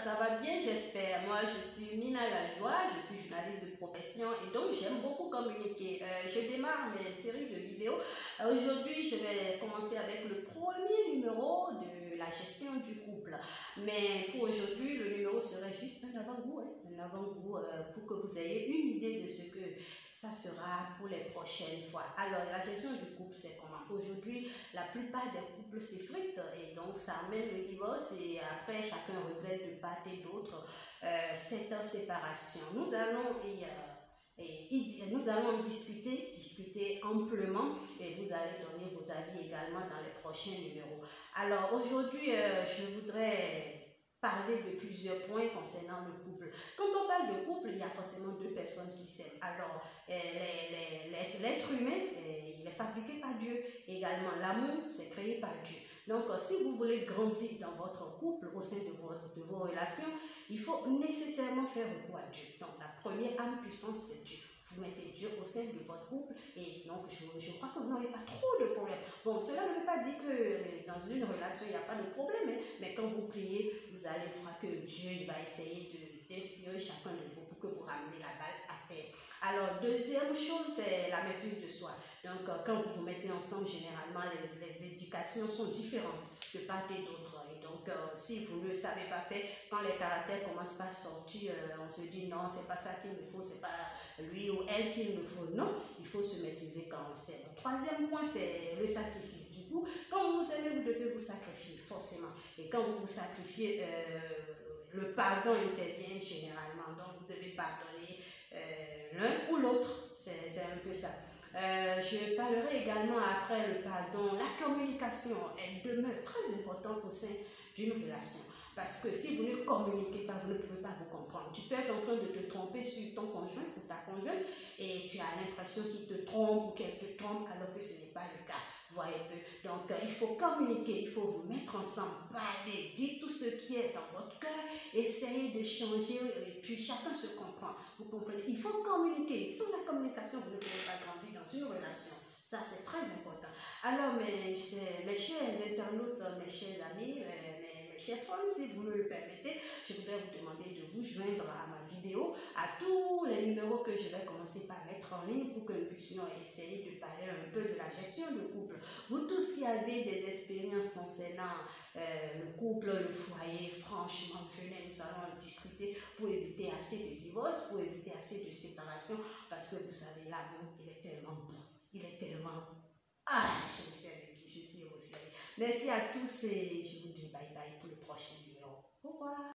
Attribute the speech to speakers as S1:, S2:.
S1: ça va bien, j'espère. Moi, je suis Mina Lajoie, je suis journaliste de profession et donc j'aime beaucoup communiquer. Je démarre mes séries de vidéos. Aujourd'hui, je vais commencer avec le premier numéro de la gestion du couple. Mais pour aujourd'hui, le numéro serait juste un avant-goût, pour que vous ayez une idée de ce que ça sera pour les prochaines fois. Alors, la gestion du couple, c'est comment? Aujourd'hui, la plupart des couples s'effritent et donc ça amène le divorce et après, chacun regrette de part et d'autre cette séparation. Nous allons en discuter amplement et vous allez donner vos avis également dans les prochains numéros. Alors aujourd'hui, je voudrais parler de plusieurs points concernant le couple. Quand on parle de couple, il y a forcément deux personnes qui s'aiment. Alors, l'être humain, il est fabriqué par Dieu. Également, l'amour, c'est créé par Dieu. Donc, si vous voulez grandir dans votre couple, au sein de vos relations, il faut nécessairement faire recours à Dieu. Donc, la première âme puissante, c'est Dieu. Vous mettez Dieu au sein de votre couple et donc je crois que vous n'aurez pas trop de problèmes. Bon, cela ne veut pas dire que dans une relation, il n'y a pas de problème, hein, mais quand vous priez, vous allez voir que Dieu va essayer d'inspirer chacun de vous pour que vous ramenez la balle à terre. Alors, deuxième chose, c'est la maîtrise de soi. Donc, quand vous vous mettez ensemble, généralement, les éducations sont différentes de part et d'autre. Et donc, si vous ne le savez pas faire, quand les caractères commencent à sortir, on se dit non, c'est pas ça qu'il me faut, c'est pas lui ou elle qu'il me faut. Non, il faut se maîtriser quand on s'aime. Le troisième point, c'est le sacrifice. Du coup, quand vous vous aimez, vous devez vous sacrifier, forcément. Et quand vous vous sacrifiez, le pardon intervient généralement. Donc, vous devez pardonner l'un ou l'autre. C'est un peu ça. Je parlerai également après le pardon. La communication, elle demeure très importante au sein d'une relation. Parce que si vous ne communiquez pas, vous ne pouvez pas vous comprendre. Tu peux être en train de te tromper sur ton conjoint ou ta conjointe et tu as l'impression qu'il te trompe ou qu'elle te trompe alors que ce n'est pas le cas. Voyez un peu. Donc, il faut communiquer, il faut vous mettre ensemble, parler, dire tout ce qui est dans votre cœur, essayer d'échanger et puis chacun se comprend. Vous comprenez? Il faut communiquer. Sans la communication, vous ne pouvez pas grandir dans une relation. Ça, c'est très important. Alors, mes chers internautes, mes chers amis, mes chers femmes, si vous me le permettez, je voudrais vous demander de vous joindre à ma vidéo, à tous les numéros que je vais commencer par mettre en ligne pour que nous puissions essayer de parler un peu de la gestion de couple. Vous tous qui avez des expériences concernant le couple, le foyer, franchement, venez, nous allons discuter pour éviter assez de divorces, pour éviter assez de séparations, parce que vous savez, l'amour, il est tellement beau, il est tellement... Ah, je sais aussi. Merci à tous et je vous dis bye bye pour le prochain vidéo.